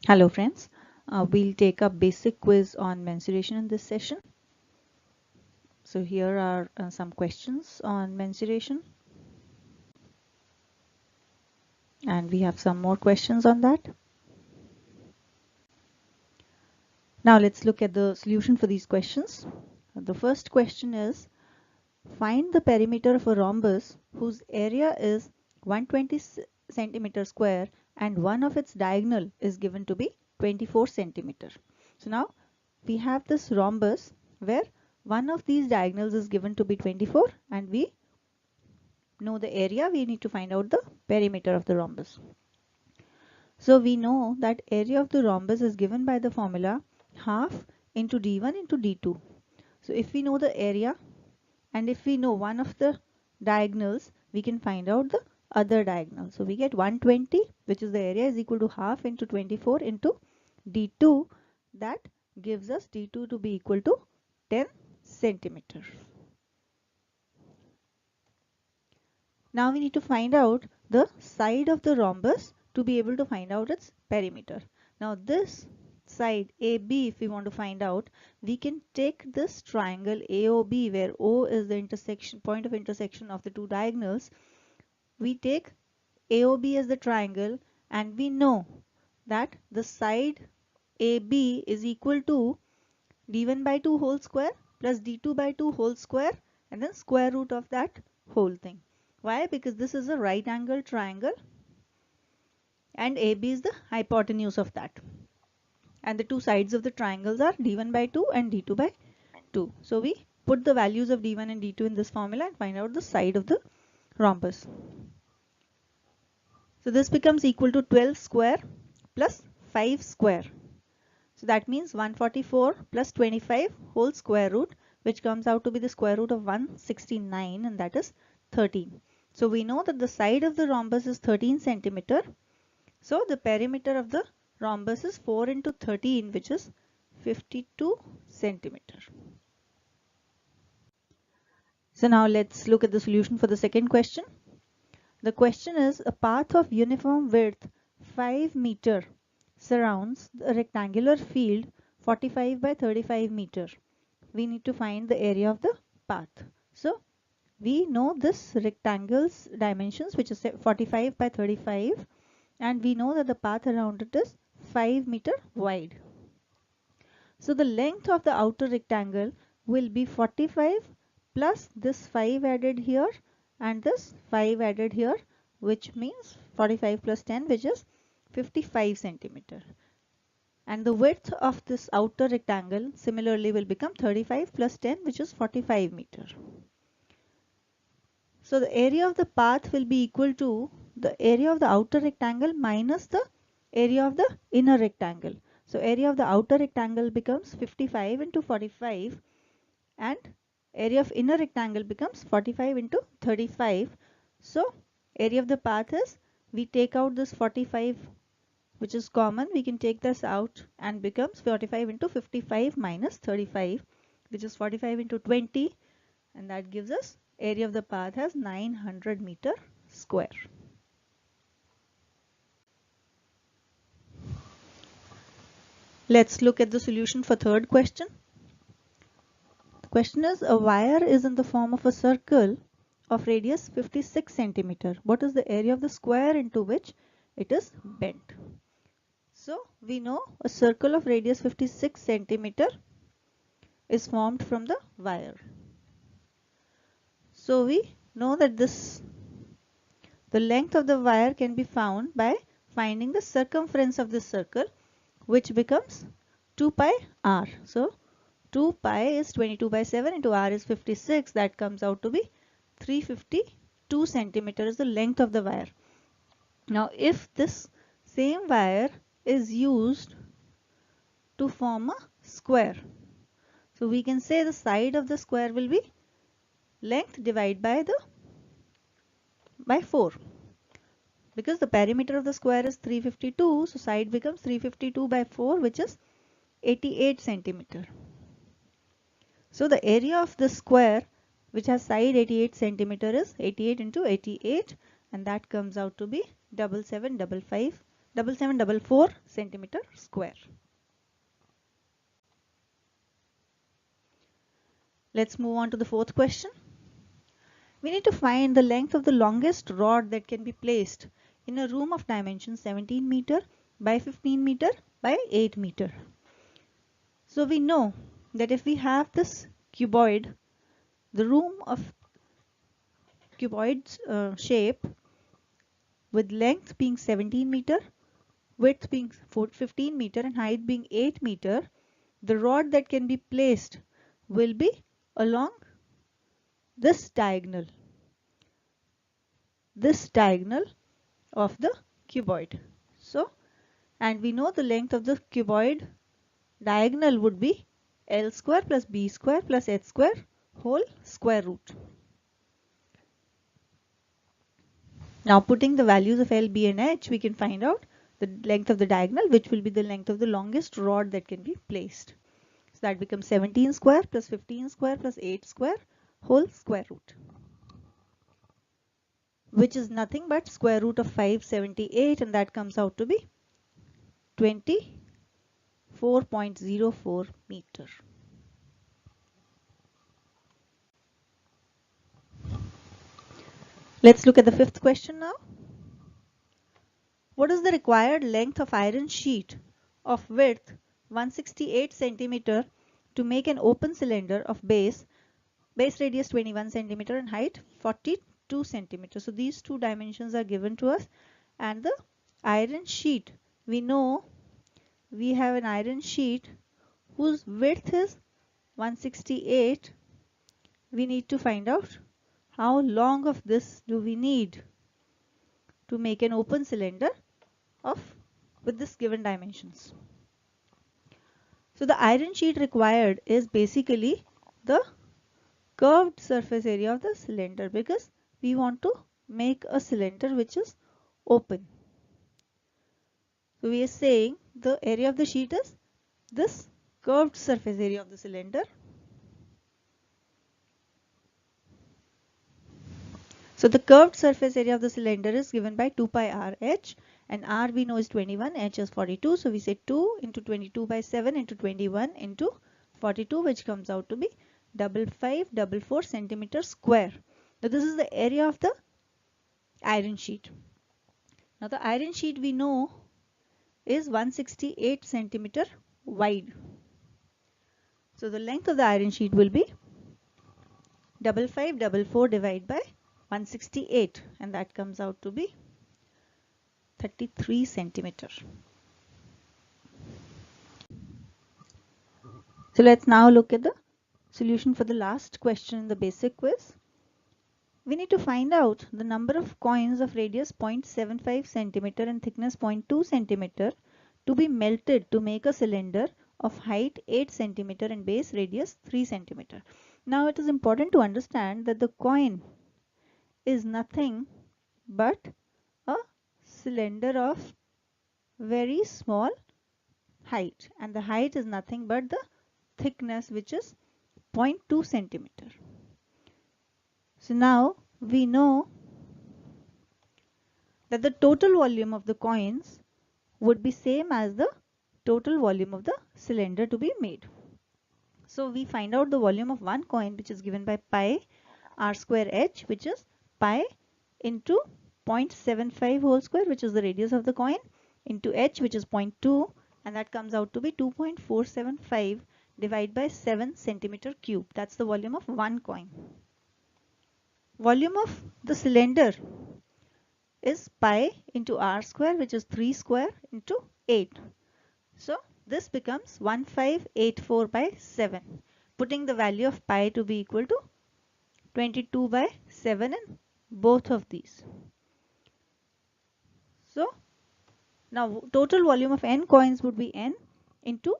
Hello friends, we'll take a basic quiz on mensuration in this session. So here are some questions on mensuration, and we have some more questions on that. Now let's look at the solution for these questions. The first question is, find the perimeter of a rhombus whose area is 120 centimeter square and one of its diagonal is given to be 24 centimeter. So now we have this rhombus where one of these diagonals is given to be 24 and we know the area, we need to find out the perimeter of the rhombus. So we know that area of the rhombus is given by the formula half into d1 into d2. So if we know the area and if we know one of the diagonals, we can find out the other diagonal. So we get 120, which is the area, is equal to half into 24 into d2. That gives us d2 to be equal to 10 centimeter. Now we need to find out the side of the rhombus to be able to find out its perimeter. Now this side AB, if we want to find out, we can take this triangle AOB, where O is the point of intersection of the two diagonals. We take AOB as the triangle and we know that the side AB is equal to d1 by 2 whole square plus d2 by 2 whole square and then square root of that whole thing. Why? Because this is a right angle triangle and AB is the hypotenuse of that. And the two sides of the triangles are d1 by 2 and d2 by 2. So we put the values of d1 and d2 in this formula and find out the side of the rhombus. So this becomes equal to 12 square plus 5 square. So that means 144 plus 25 whole square root, which comes out to be the square root of 169, and that is 13. So we know that the side of the rhombus is 13 centimeter. So the perimeter of the rhombus is 4 into 13, which is 52 centimeter. So now let's look at the solution for the second question. The question is, a path of uniform width 5 meter surrounds a rectangular field 45 by 35 meter. We need to find the area of the path. So we know this rectangle's dimensions, which is 45 by 35, and we know that the path around it is 5 meter wide. So the length of the outer rectangle will be 45 plus this 5 added here and this 5 added here, which means 45 plus 10, which is 55 centimeter. And the width of this outer rectangle similarly will become 35 plus 10, which is 45 meter. So the area of the path will be equal to the area of the outer rectangle minus the area of the inner rectangle. So area of the outer rectangle becomes 55 into 45 and area of inner rectangle becomes 45 into 35. So area of the path is, we take out this 45 which is common, we can take this out and becomes 45 into 55 minus 35, which is 45 into 20, and that gives us area of the path as 900 meter square. Let's look at the solution for third question. The question is, a wire is in the form of a circle of radius 56 centimeter. What is the area of the square into which it is bent? So we know a circle of radius 56 centimeter is formed from the wire. So we know that the length of the wire can be found by finding the circumference of this circle, which becomes 2 pi r. So 2 pi is 22 by 7 into r is 56. That comes out to be 352 centimeter is the length of the wire. Now if this same wire is used to form a square, so we can say the side of the square will be length divided by 4. Because the perimeter of the square is 352, so side becomes 352 by 4, which is 88 centimeter. So the area of the square which has side 88 centimeter is 88 into 88, and that comes out to be 7755 7744 centimeter square. Let's move on to the fourth question. We need to find the length of the longest rod that can be placed in a room of dimension 17 meter by 15 meter by 8 meter. So we know that if we have this cuboid, the room of cuboid's shape with length being 17 meter, width being 15 meter and height being 8 meter, the rod that can be placed will be along this diagonal of the cuboid. So, and we know the length of the cuboid diagonal would be L square plus B square plus H square whole square root. Now putting the values of L, B and H, we can find out the length of the diagonal, which will be the length of the longest rod that can be placed. So that becomes 17 square plus 15 square plus 8 square whole square root, which is nothing but square root of 578, and that comes out to be 24.04 meter. Let's look at the fifth question now. What is the required length of iron sheet of width 168 centimeter to make an open cylinder of base radius 21 centimeter and height 42 centimeter? So these two dimensions are given to us, and the iron sheet, we know we have an iron sheet whose width is 168. We need to find out how long of this do we need to make an open cylinder with this given dimensions. So the iron sheet required is basically the curved surface area of the cylinder, because we want to make a cylinder which is open. So we are saying the area of the sheet is this curved surface area of the cylinder. So the curved surface area of the cylinder is given by 2 pi r h, and r we know is 21, h is 42. So we say 2 into 22 by 7 into 21 into 42, which comes out to be 5544 centimeter square. Now this is the area of the iron sheet. Now the iron sheet we know is 168 centimeter wide. So the length of the iron sheet will be 5544 divided by 168, and that comes out to be 33 centimeter. So let's now look at the solution for the last question in the basic quiz. We need to find out the number of coins of radius 0.75 centimeter and thickness 0.2 centimeter to be melted to make a cylinder of height 8 centimeter and base radius 3 centimeter. Now it is important to understand that the coin is nothing but a cylinder of very small height, and the height is nothing but the thickness, which is 0.2 centimeter. So now we know that the total volume of the coins would be same as the total volume of the cylinder to be made. So we find out the volume of one coin, which is given by pi r square h, which is pi into 0.75 whole square, which is the radius of the coin, into h, which is 0.2, and that comes out to be 2.475 divided by 7 centimeter cube. That's the volume of one coin. Volume of the cylinder is pi into r square, which is 3 square into 8. So this becomes 1584 by 7, putting the value of pi to be equal to 22 by 7 in both of these. So now total volume of n coins would be n into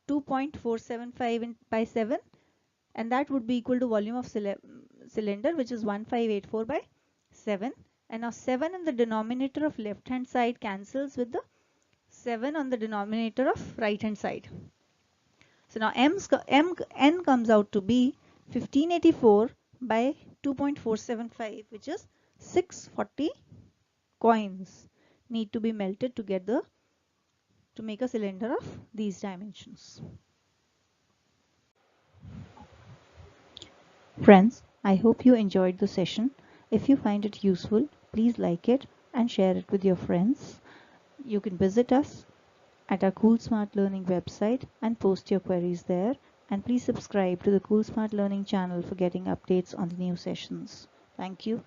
2.475 by 7, and that would be equal to volume of cylinder, which is 1584 by 7. And now 7 in the denominator of left hand side cancels with the 7 on the denominator of right hand side. So now n comes out to be 1584 by 2.475, which is 640 coins. need to be melted to make a cylinder of these dimensions. Friends, I hope you enjoyed the session. If you find it useful, please like it and share it with your friends. You can visit us at our Cool Smart Learning website and post your queries there. And please subscribe to the Cool Smart Learning channel for getting updates on the new sessions. Thank you.